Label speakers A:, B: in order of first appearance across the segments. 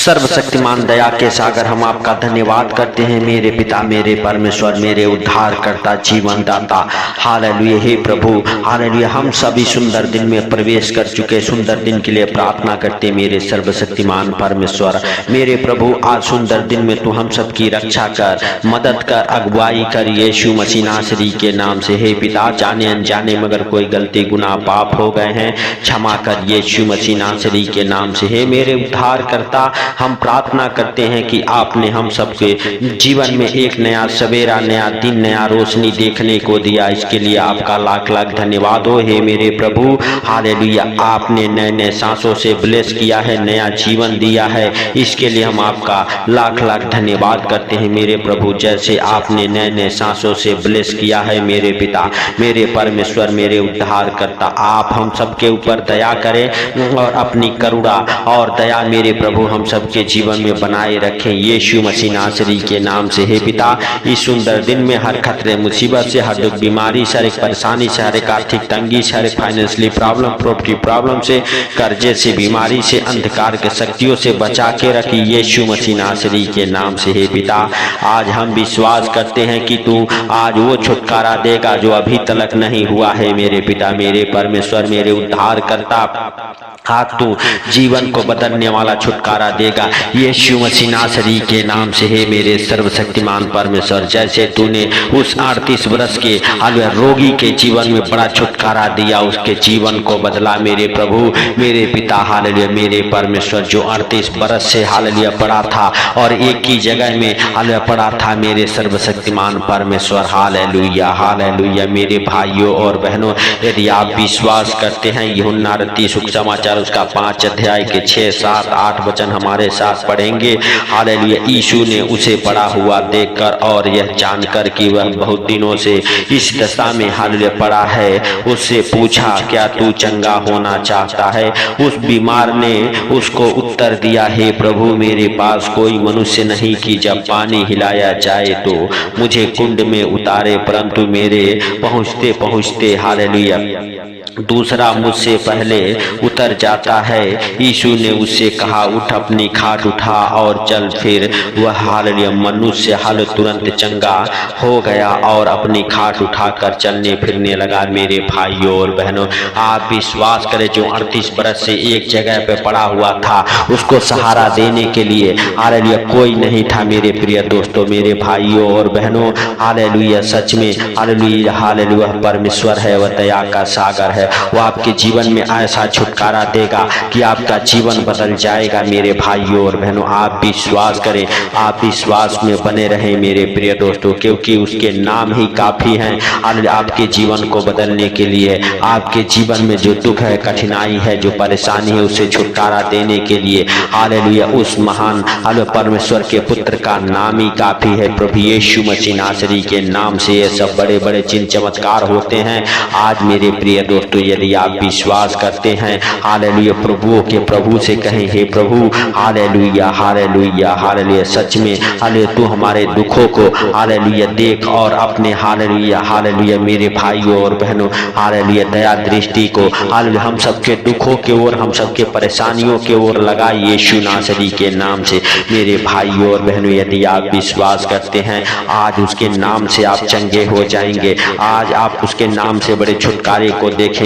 A: सर्वशक्तिमान दया के सागर, हम आपका धन्यवाद करते हैं मेरे पिता, मेरे परमेश्वर, मेरे उद्धार करता, जीवन दाता। हालेलुया। हे प्रभु, हालेलुया। हम सभी सुंदर दिन में प्रवेश कर चुके, सुंदर दिन के लिए प्रार्थना करते मेरे सर्वशक्तिमान परमेश्वर, मेरे प्रभु। आज सुंदर दिन में तू हम सबकी रक्षा कर, मदद कर, अगुवाई कर, यीशु मसीह नासरी के नाम से। हे पिता, जाने अनजाने मगर कोई गलती गुनाह पाप हो गए हैं, क्षमा कर यीशु मसीह नासरी के नाम से। हे मेरे उद्धार करता, हम प्रार्थना करते हैं कि आपने हम सबके जीवन में एक नया सवेरा, नया दिन, नया रोशनी देखने को दिया। इसके लिए आपका लाख लाख धन्यवाद हो हे मेरे प्रभु। हालेलुया। आपने नए नए सांसों से ब्लेस किया है, नया जीवन दिया है, इसके लिए हम आपका लाख लाख धन्यवाद करते हैं मेरे प्रभु। जैसे आपने नए नए सांसों से ब्लेस किया है मेरे पिता, मेरे परमेश्वर, मेरे उद्धार करता, आप हम सबके ऊपर दया करें और अपनी करुणा और दया मेरे प्रभु हम सबके जीवन में बनाए रखें यीशु मसीह नासरी के नाम से। हे पिता, इस सुंदर दिन में हर खतरे मुसीबत से, हर दुख बीमारी से, हर एक परेशानी से, हर एक आर्थिक तंगी से, हर एक फाइनेंशियली प्रॉब्लम, प्रॉपर्टी प्रॉब्लम से, कर्जे से, बीमारी से, अंधकार के शक्तियों से बचा के रखी यीशु मसीह नासरी के नाम से। हे पिता, आज हम विश्वास करते हैं कि तू आज वो छुटकारा देगा जो अभी तक नहीं हुआ है मेरे पिता, मेरे परमेश्वर, मेरे उद्धार करता। आज तू जीवन को बदलने वाला छुटकारा देगा यीशु मसीह नासरी के नाम से। हे मेरे सर्वशक्तिमान परमेश्वर, जैसे तूने उस 38 वर्ष के रोगी के जीवन में बड़ा छुटकारा दिया, उसके जीवन को बदला मेरे प्रभु, मेरे पिता। हालेलुया। मेरे परमेश्वर, जो 38 वर्ष से हालेलुया पड़ा था और एक ही जगह में हालेलुया पड़ा था मेरे सर्वशक्तिमान परमेश्वर। Hallelujah, hallelujah. मेरे भाइयों और बहनों, यदि आप विश्वास करते हैं, यूहन्ना रत्ती सुसमाचार उसका 5 अध्याय के 6, 7, 8 वचन हमारे साथ पढ़ेंगे। हालेलुया। यीशु ने उसे पड़ा हुआ देखकर और यह जानकर कि वह बहुत दिनों से इस दशा में हालेलुया पड़ा है, उससे पूछा, क्या तू चंगा होना चाहता है? उस बीमार ने उसको उत्तर दिया, हे प्रभु, मेरे पास कोई मनुष्य नहीं कि जब पानी हिलाया जाए तो मुझे कुंड में उतारे, परंतु मेरे पहुँचते पहुँचते हालेलुया दूसरा मुझसे पहले उतर जाता है। यीशु ने उससे कहा, उठ, अपनी खाट उठा और चल। फिर वह हालेलुया मनुष्य तुरंत चंगा हो गया और अपनी खाट उठाकर चलने फिरने लगा। मेरे भाइयों और बहनों, आप विश्वास करें, जो 38 बरस से एक जगह पे पड़ा हुआ था, उसको सहारा देने के लिए हालेलुया कोई नहीं था। मेरे प्रिय दोस्तों, मेरे भाइयों और बहनों, हालेलुया, सच में हालेलुया, हालेलुया परमेश्वर है, वह दया का सागर है। वो आपके जीवन में ऐसा छुटकारा देगा कि आपका जीवन बदल जाएगा। मेरे भाइयों और बहनों, आप विश्वास करें, आप विश्वास में बने रहें मेरे प्रिय दोस्तों, क्योंकि उसके नाम ही काफी हैं आपके जीवन को बदलने के लिए। आपके जीवन में जो दुख है, कठिनाई है, जो परेशानी है, उससे छुटकारा देने के लिए हालेलुया उस महान हालेलुया परमेश्वर के पुत्र का नाम ही काफी है, प्रभु यीशु मसीह नासरी के नाम से ये सब बड़े बड़े चिन्ह चमत्कार होते हैं। आज मेरे प्रिय दोस्तों, यदि आप विश्वास करते हैं, हालेलुया प्रभुओं के प्रभु से कहें, हे प्रभु, हालेलुया, हालेलुया, हालेलुया, सच में हालेलुया तू हमारे दुखों को हालेलुया देख और अपने हालेलुया, हालेलुया मेरे भाइयों और बहनों, हालेलुया दया दृष्टि को हालेलुया हम सबके दुखों के ओर, हम सबके परेशानियों के ओर लगा यीशु नासरी के नाम से। मेरे भाइयों और बहनों, यदि आप विश्वास करते हैं, आज उसके नाम से आप चंगे हो जाएंगे, आज आप उसके नाम से बड़े छुटकारे को देखेंगे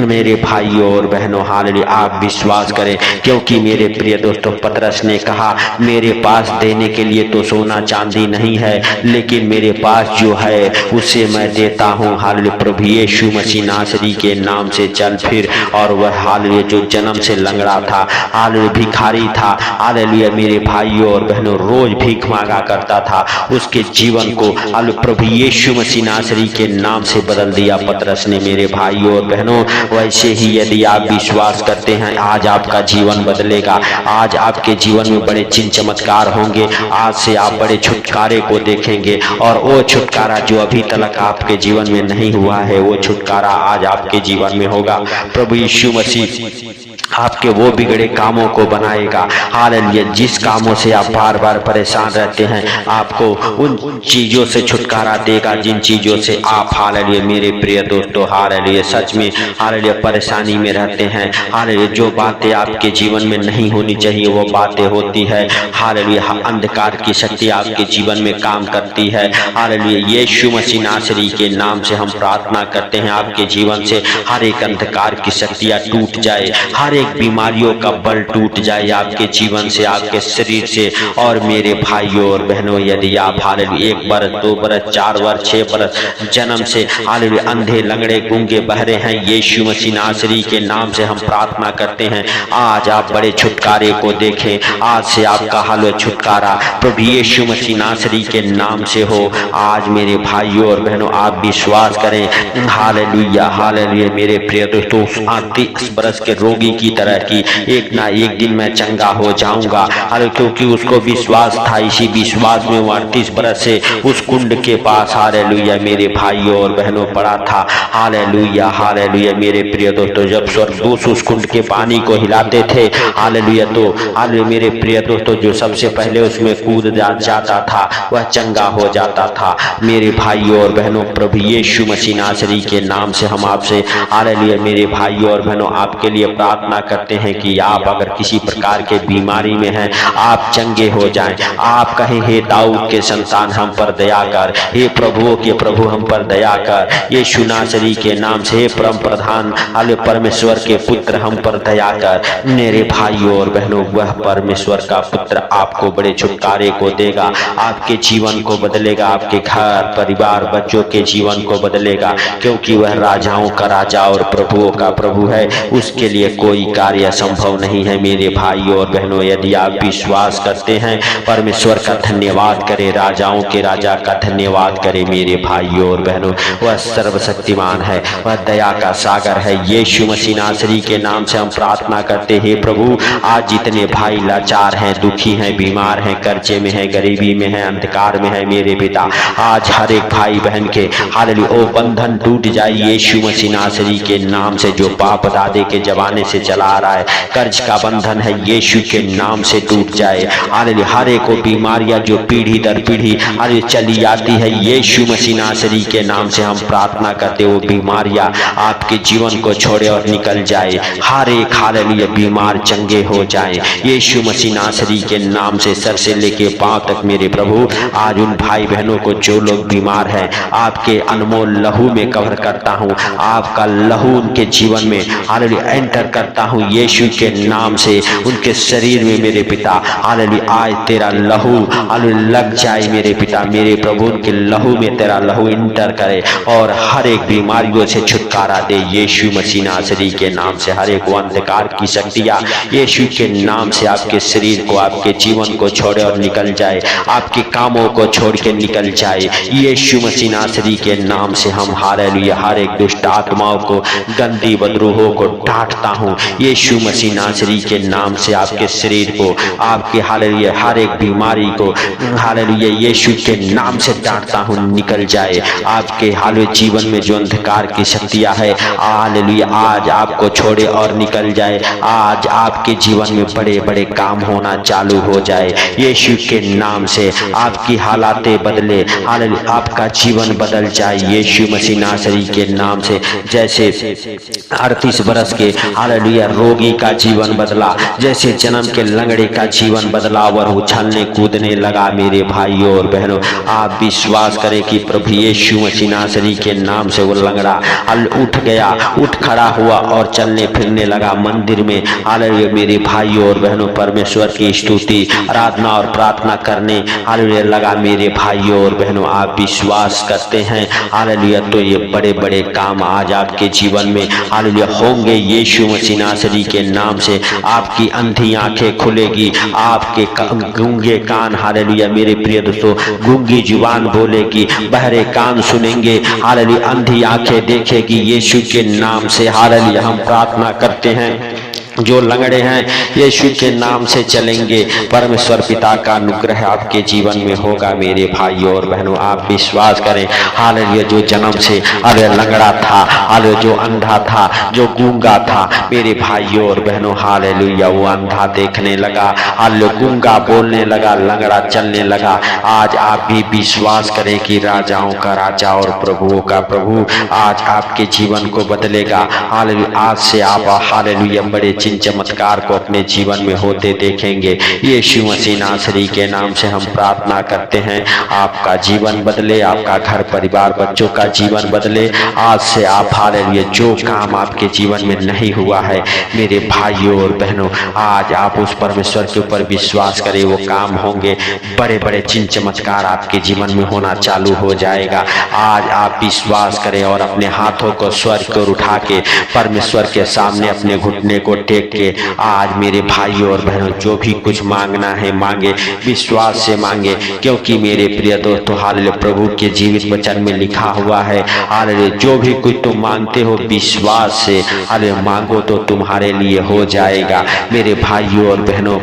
A: मेरे भाइयों और बहनों। हालेलुया, आप विश्वास करें, क्योंकि मेरे प्रिय दोस्तों, पतरस ने कहा, मेरे पास देने के लिए तो सोना चांदी नहीं है, लेकिन मेरे पास जो है उसे मैं देता हूँ। हालेलुया प्रभु यीशु मसीह नासरी के नाम से चल फिर। और वह हालेलुया जो जन्म से लंगड़ा था, हालेलुया भिखारी था, हालेलुया मेरे भाइयों और बहनों, रोज भीख मांगा करता था, उसके जीवन को हालेलुया प्रभु यीशु मसीह नासरी के नाम से बदल दिया पतरस ने। मेरे भाइयों और बहनों, वैसे ही यदि आप विश्वास करते हैं, आज आपका जीवन बदलेगा, आज आपके जीवन में बड़े चिन्ह चमत्कार होंगे, आज से आप बड़े छुटकारे को देखेंगे। और वो छुटकारा जो अभी तक आपके जीवन में नहीं हुआ है, वो छुटकारा आज आपके जीवन में होगा। प्रभु यीशु मसीह आपके वो बिगड़े कामों को बनाएगा। हालेलुया। जिस कामों से आप बार बार परेशान रहते हैं, आपको उन चीजों से छुटकारा देगा जिन चीजों से आप, हालेलुया मेरे प्रिय दोस्तों, हालेलुया सच में हालेलुया परेशानी में रहते हैं। हालेलुया जो बातें आपके जीवन में नहीं होनी चाहिए वो बातें होती है। हालेलुया अंधकार की शक्ति आपके जीवन में काम करती है। हालेलुया यीशु मसीह नासरी के नाम से हम प्रार्थना करते हैं, आपके जीवन से हर एक अंधकार की शक्तियां टूट जाए, हर एक बीमारियों का बल टूट जाए आपके जीवन से, आपके शरीर से। और मेरे भाइयों और बहनों, यदि आप हालेलुया 1 बरस 2 बरस 4 वर्ष 6 बरस जन्म से हालेलुया अंधे लंगड़े गूंगे बहरे हैं, यीशु मसीह नासरी के नाम से हम प्रार्थना करते हैं, आज आप बड़े छुटकारे को देखें। आज से आपका हालेलुया छुटकारा प्रभु यीशु मसीह नासरी के नाम से हो। आज मेरे भाइयों और बहनों आप विश्वास करें। हालेलुया हालेलुया मेरे प्रिय दोस्तों, 38 बरस के रोगी की तरह की एक ना एक दिन मैं चंगा हो जाऊंगा। अरे क्योंकि उसको विश्वास था, इसी विश्वास में वो 38 बरस से उस कुंड के पास हालेलुया मेरे भाइयों और बहनों पड़ा था। हालेलुया हालेलुया मेरे प्रिय दोस्तों, जब स्वर्गदूत उस कुंड के पानी को हिलाते थे हालेलुया, तो हालेलुया मेरे प्रिय दोस्तों जो सबसे पहले उसमें कूद जाता था वह चंगा हो जाता था। मेरे भाइयों और बहनों, प्रभु यीशु मसीह नासरी के नाम से हम आपसे हालेलुया मेरे भाइयों और बहनों आपके लिए प्रार्थना करते हैं कि आप अगर किसी प्रकार के बीमारी में हैं, आप चंगे हो जाएं। आप कहें, हे दाऊद के संतान हम पर दया कर, हे प्रभुओं के प्रभु हम पर दया कर, यीशु नासरी के नाम से, हे परम प्रधान हाले परमेश्वर के पुत्र हम पर दया कर। मेरे भाइयों और बहनों, वह परमेश्वर का पुत्र आपको बड़े छुटकारे को देगा, आपके जीवन को बदलेगा, आपके घर परिवार बच्चों के जीवन को बदलेगा, क्योंकि वह राजाओं का राजा और प्रभुओं का प्रभु है, उसके लिए कोई कार्य असंभव नहीं है। मेरे भाइयों और बहनों, यदि आप विश्वास करते हैं, परमेश्वर का धन्यवाद करें, राजाओं के राजा का धन्यवाद करें। मेरे भाइयों और बहनों, वह सर्वशक्तिमान है, वह दया का सागर है। यीशु मसीह नासरी के नाम से हम प्रार्थना करते हैं, प्रभु आज जितने भाई लाचार हैं, दुखी हैं, बीमार हैं, कर्जे में हैं, गरीबी में हैं, अंधकार में है, मेरे पिता आज हर एक भाई बहन के हालेलुया ओ बंधन टूट जाए यीशु मसीह नासरी के नाम से। जो बाप दादे के जमाने से चला आ रहा है, कर्ज का बंधन है, यीशु के नाम से टूट जाए। हालेलुया हर एक को बीमारियां जो पीढ़ी दर पीढ़ी हालेलुया चली आती है, यीशु मसीह नासरी के नाम से हम प्रार्थना करते, वो बीमारियां आपके जीवन को छोड़े और निकल जाए। हर एक हालेलुया बीमार चंगे हो जाए यीशु मसीह नासरी के नाम से, सर से लेके पांव तक। मेरे प्रभु आज उन भाई बहनों को जो लोग बीमार हैं, आपके अनमोल लहू में कवर करता हूँ, आपका लहू उनके जीवन में हालेलुया एंटर करता हूँ यीशु के नाम से। उनके शरीर में मेरे पिता हालेलुया आज तेरा लहू हालेलुया लग जाए मेरे पिता, मेरे प्रभु उनके लहू में तेरा लहू इंटर करे और हर एक बीमारियों से छुटकारा दे यीशु मसीह नासरी के नाम से। हर एक अंधकार की शक्तियां यीशु के नाम से आपके शरीर को, आपके जीवन को छोड़े और निकल जाए, आपके कामों को छोड़ के निकल जाए यीशु मसीह नासरी के नाम से। हम हालेलुया हर एक दुष्ट आत्माओं को, गंदी बदरूहों को डांटता हूँ यीशु मसीह नासरी के नाम से। आपके शरीर को, आपके हालेलुया हर एक बीमारी को हालेलुया यीशु के नाम से डांटता हूँ, निकल जाए। आपके हालेलुया जीवन में जो अंधकार की शक्तियां है हालेलुया आज आपको छोड़े और निकल जाए। आज आपके जीवन में बड़े बड़े काम होना चालू हो जाए यीशु के नाम से। आपकी हालातें बदले, हालेलुया आपका जीवन बदल जाए यीशु मसीह नासरी के नाम से। जैसे 38 बरस के हालेलुया रोगी का जीवन बदला, जैसे जन्म के लंगड़े का जीवन बदला और उछलने कूदने लगा। मेरे भाइयों और बहनों, आप विश्वास करें कि प्रभु यीशु मसीह नासरी के नाम से वो लंगड़ा उठ गया, उठ खड़ा हुआ और चलने फिरने लगा मंदिर में। हालेलुया मेरे भाइयों और बहनों, परमेश्वर की स्तुति, आराधना और प्रार्थना करने हालेलुया लगा। मेरे भाइयों और बहनों, आप विश्वास करते हैं हालेलुया, तो ये बड़े बड़े काम आज आपके जीवन में हालेलुया होंगे यीशु मसीह नासरी के नाम से। आपकी अंधी आंखें खुलेगी, आपके गूंगे कान हालेलुया मेरे प्रिय दोस्तों, गूंगी जुबान बोलेगी, बहरे कान सुनेंगे हालेलुया, अंधी आंखें देखेगी यीशु के नाम से। हालेलुया हम प्रार्थना करते हैं जो लंगड़े हैं यीशु के नाम से चलेंगे। परमेश्वर पिता का अनुग्रह आपके जीवन में होगा मेरे भाइयों और बहनों, आप विश्वास करें। हालेलुया। जो जन्म से अरे लंगड़ा था, अरे जो अंधा था, जो गूंगा था, मेरे भाइयों और बहनों हालेलुया, वो अंधा देखने लगा, हालेलुया, गूंगा बोलने लगा, लंगड़ा चलने लगा। आज आप भी विश्वास करें कि राजाओं का राजा और प्रभुओं का प्रभु आज आपके जीवन को बदलेगा। हालेलुया। आज से आप हालेलुया बड़े चिन्ह चमत्कार को अपने जीवन में होते देखेंगे। यीशु मसीह नासरी के नाम से हम प्रार्थना करते हैं, आपका जीवन बदले, आपका घर परिवार बच्चों का जीवन बदले। आज से आप हालेलुया जो काम आपके जीवन में नहीं हुआ है मेरे भाइयों और बहनों, आज आप उस परमेश्वर के ऊपर विश्वास करें, वो काम होंगे। बड़े बड़े चिन्ह चमत्कार आपके जीवन में होना चालू हो जाएगा। आज आप विश्वास करें और अपने हाथों को स्वर्ग को उठा के परमेश्वर के सामने अपने घुटने को टेक के आज मेरे भाइयों और बहनों जो भी कुछ मांगना है मांगे, विश्वास से मांगे, क्योंकि मेरे प्रिय दोस्तों हालेलुया प्रभु के जीवित वचन में लिखा हुआ है हालेलुया जो भी कुछ तुम मांगते हो विश्वास से हालेलुया मांगो तो तुम्हारे लिए हो जाएगा। मेरे भाइयों और बहनों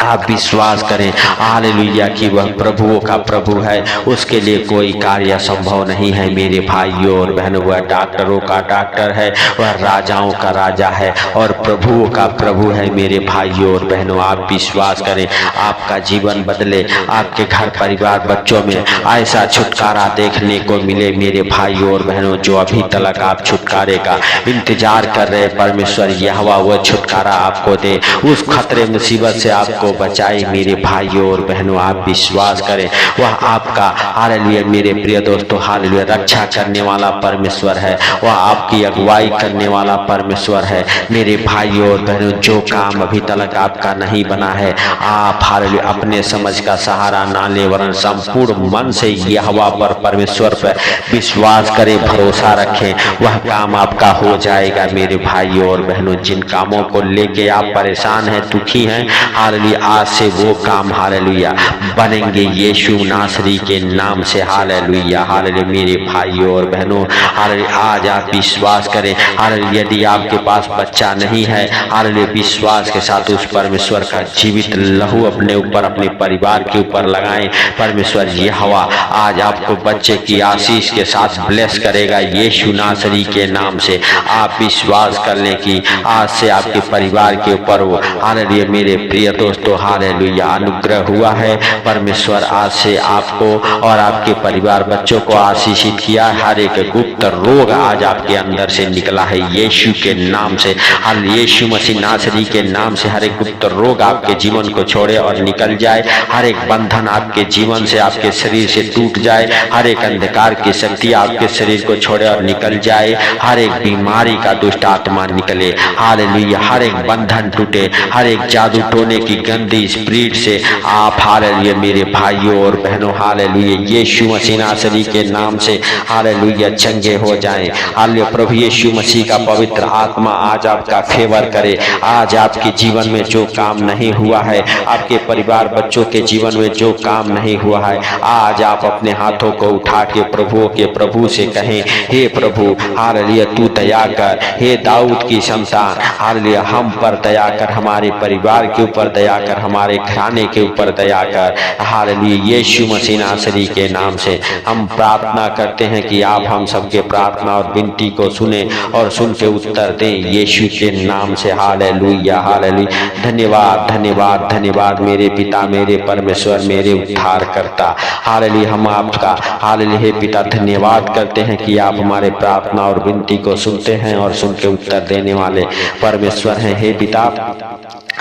A: आप विश्वास करें हालेलुया कि वह प्रभुओं का प्रभु है, उसके लिए कोई कार्य संभव नहीं है। मेरे भाइयों और बहनों वह डॉक्टरों का डॉक्टर है, वह राजाओं का राजा है और प्रभुओं का प्रभु है। मेरे भाइयों और बहनों आप विश्वास करें, आपका जीवन बदले, आपके घर परिवार बच्चों में ऐसा छुटकारा देखने को मिले। मेरे भाइयों और बहनों जो अभी तक आप छुटकारे का इंतजार कर रहे परमेश्वर यहोवा वह छुटकारा आपको दे, उस खतरे मुसीबत से आपको बचाए। मेरे भाइयों और बहनों आप विश्वास करें, वह आपका हालेलुया मेरे प्रिय दोस्तों हालेलुया रक्षा करने वाला परमेश्वर है, वह आपकी अगुवाई करने वाला परमेश्वर है। मेरे भाइयों और बहनों जो काम अभी तक आपका नहीं बना है, आप हालेलुया अपने समझ का सहारा ना ले वरन संपूर्ण मन से यहोवा पर परमेश्वर पर विश्वास करें, भरोसा रखें, वह काम आपका हो जाएगा। मेरे भाइयों और बहनों जिन कामों को लेके आप परेशान हैं, दुखी हैं, हालेलुया आज से वो काम हालेलुया बनेंगे यीशु नासरी के नाम से। हालेलुया हालेलुया मेरे भाइयों और बहनों हालेलुया आज आप विश्वास करें। हालेलुया यदि आपके पास बच्चा नहीं है, हालेलुया विश्वास के साथ उस परमेश्वर का जीवित लहू अपने ऊपर अपने परिवार के ऊपर लगाएं। परमेश्वर यहोवा आज आपको बच्चे की आशीष के साथ ब्लेस करेगा यीशु नासरी के नाम से। आप विश्वास कर लें कि आज से आपके परिवार के ऊपर वो हालेलुया मेरे प्रिय दोस्तों हालेलुया अनुग्रह हुआ है। परमेश्वर आज से आपको और आपके परिवार बच्चों को आशीषित किया। हर एक गुप्त रोग आज आपके अंदर से निकला है यीशु के नाम से। हर यीशु मसीह नासरी के नाम से हर एक गुप्त रोग आपके जीवन को छोड़े और निकल जाए। हर एक बंधन आपके जीवन से आपके शरीर से टूट जाए। हर एक अंधकार की शक्ति आपके शरीर को छोड़े और निकल जाए। हर एक बीमारी का दुष्ट आत्मा निकले हालेलुया। हर एक बंधन टूटे, हर एक जादू टोने की गंदी स्पिरिट से आप हालेलुया मेरे भाइयों और बहनों हालेलुया यीशु मसीह नासरी के नाम से हालेलुया चंगे हो जाएं। हालेलुया प्रभु यीशु मसीह का पवित्र आत्मा आज आपका फेवर करे। आज आपके जीवन में जो काम नहीं हुआ है, आपके परिवार बच्चों के जीवन में जो काम नहीं हुआ है, आज आप अपने हाथों को उठा के प्रभुओं के प्रभु से कहें, हे प्रभु हालेलुया तू दया कर, हे दाऊद की संतान हालेलुया हम पर दया कर, हमारे परिवार के ऊपर दया कर, हमारे खाने के ऊपर दया कर। हालेलुया यीशु मसीह नासरी के नाम से हम प्रार्थना करते हैं कि आप हम सबके प्रार्थना और विनती को सुने और सुन के उत्तर दें यीशु के नाम से। हालेलुया हालेलुया धन्यवाद धन्यवाद धन्यवाद मेरे पिता मेरे परमेश्वर मेरे उद्धार करता। हालेलुया हम आपका हालेलुया हे पिता धन्यवाद करते हैं कि आप हमारे प्रार्थना और विनती को सुनते हैं और सुन के उत्तर देने वाले परमेश्वर हैं। हे पिता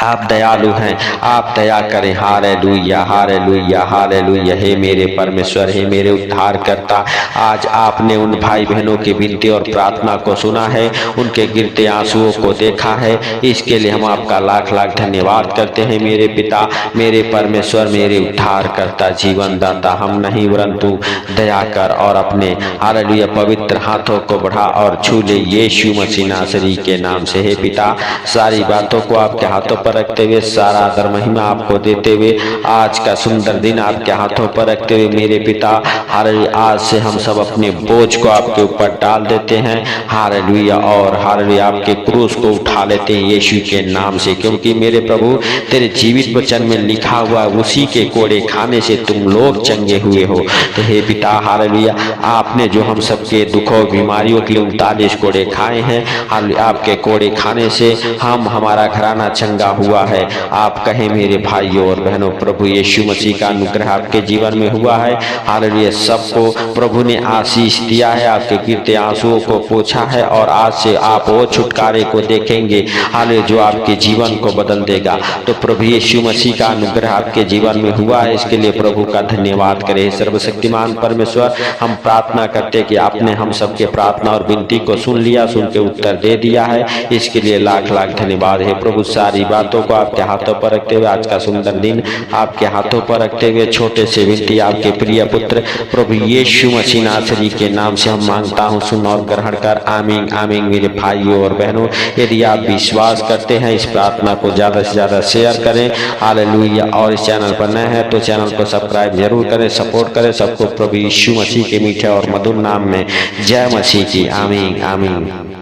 A: आप दयालु हैं, आप दया करें। हालेलुया हालेलुया हालेलुया हे मेरे परमेश्वर हे मेरे उद्धार करता, आज आपने उन भाई बहनों की विनती और प्रार्थना को सुना है, उनके गिरते आंसुओं को देखा है, इसके लिए हम आपका लाख लाख धन्यवाद करते हैं। मेरे पिता मेरे परमेश्वर मेरे उद्धार करता जीवन दाता हम नहीं परंतु दया कर और अपने हालेलुया पवित्र हाथों को बढ़ा और छू ले यीशु मसीह नासरी के नाम से। हे पिता सारी बातों को आपके हाथों पर रखते हुए सारा सादर महिमा आपको देते हुए आज का सुंदर दिन आपके हाथों पर रखते हुए मेरे पिता हालेलुया, आज से हम सब अपने बोझ को आपके ऊपर डाल देते हैं हालेलुया, और हालेलुया आपके क्रूस को उठा लेते हैं यीशु के नाम से, क्योंकि मेरे प्रभु तेरे जीवित वचन में लिखा हुआ उसी के कोड़े खाने से तुम लोग चंगे हुए हो। तो हे पिता हालेलुया, आपने जो हम सबके दुखों बीमारियों के लिए 39 कोड़े खाए हैं, हालेलुया आपके कोड़े खाने से हम हमारा घराना चंगा हुआ है। आप कहें मेरे भाइयों और बहनों, प्रभु यीशु मसीह का अनुग्रह आपके जीवन में हुआ है हालेलुया। सबको प्रभु ने आशीष दिया है, आपके गिरते आंसुओं को पोंछा है, और आज से आप वो छुटकारे को देखेंगे हालेलुया जो आपके जीवन को बदल देगा। तो प्रभु यीशु मसीह का अनुग्रह आपके जीवन में हुआ है, इसके लिए प्रभु का धन्यवाद करें। सर्वशक्तिमान परमेश्वर, हम प्रार्थना करते कि आपने हम सबके प्रार्थना और विनती को सुन लिया, सुन के उत्तर दे दिया है, इसके लिए लाख लाख धन्यवाद है प्रभु। सारी बातों को आपके हाथों पर रखते हुए आज का सुंदर दिन आपके हाथों पर रखते हुए छोटे से विनती आपके प्रिय पुत्र प्रभु यीशु मसीह नासरी के नाम से हम मांगता हूँ, सुन और ग्रहण कर। आमीन आमीन। मेरे भाइयों और बहनों, यदि आप विश्वास करते हैं इस प्रार्थना को ज्यादा से ज्यादा शेयर करें हालेलुया, और इस चैनल पर नए हैं तो चैनल को सब्सक्राइब जरूर करें, सपोर्ट करें। सबको प्रभु यीशु मसीह के मीठे और मधुर नाम में जय मसीह की। आमीन आमीन।